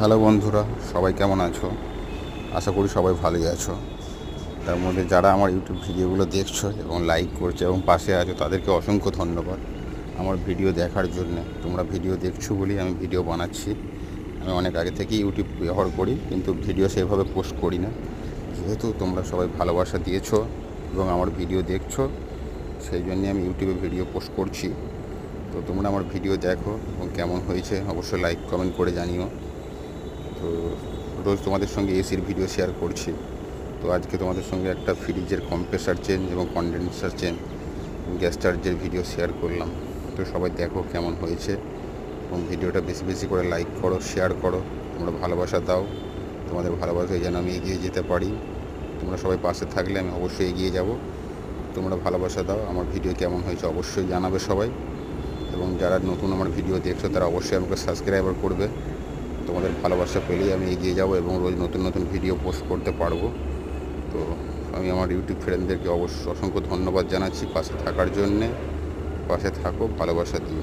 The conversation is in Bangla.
হ্যালো বন্ধুরা, সবাই কেমন আছো? আশা করি সবাই ভালোই আছো। তার মধ্যে যারা আমার ইউটিউব ভিডিওগুলো দেখছো এবং লাইক করছো এবং পাশে আছো, তাদেরকে অসংখ্য ধন্যবাদ আমার ভিডিও দেখার জন্যে। তোমরা ভিডিও দেখছো বলেই আমি ভিডিও বানাচ্ছি। আমি অনেক আগে থেকেই ইউটিউব ব্যবহার করি, কিন্তু ভিডিও সেভাবে পোস্ট করি না। যেহেতু তোমরা সবাই ভালোবাসা দিয়েছো এবং আমার ভিডিও দেখছো, সেই জন্যে আমি ইউটিউবে ভিডিও পোস্ট করছি। তো তোমরা আমার ভিডিও দেখো এবং কেমন হয়েছে অবশ্যই লাইক কমেন্ট করে জানিও। তো রোজ তোমাদের সঙ্গে এসির ভিডিও শেয়ার করছি। তো আজকে তোমাদের সঙ্গে একটা ফ্রিজের কম্প্রেসার চেঞ্জ এবং কন্ডেন্সার চেঞ্জ, গ্যাস চার্জের ভিডিও শেয়ার করলাম। তো সবাই দেখো কেমন হয়েছে এবং ভিডিওটা বেশি বেশি করে লাইক করো, শেয়ার করো। তোমরা ভালোবাসা দাও, তোমাদের ভালোবাসায় যেন আমি এগিয়ে যেতে পারি। তোমরা সবাই পাশে থাকলে আমি অবশ্যই এগিয়ে যাব। তোমরা ভালোবাসা দাও। আমার ভিডিও কেমন হয়েছে অবশ্যই জানাবে সবাই, এবং যারা নতুন আমার ভিডিও দেখছো তারা অবশ্যই আমাকে সাবস্ক্রাইবার করবে। তোমাদের ভালোবাসা পেলেই আমি এগিয়ে যাব এবং রোজ নতুন নতুন ভিডিও পোস্ট করতে পারবো। তো আমি আমার ইউটিউব ফ্রেন্ডদেরকে অসংখ্য ধন্যবাদ জানাচ্ছি পাশে থাকার জন্যে। পাশে থাকো, ভালোবাসা দিও।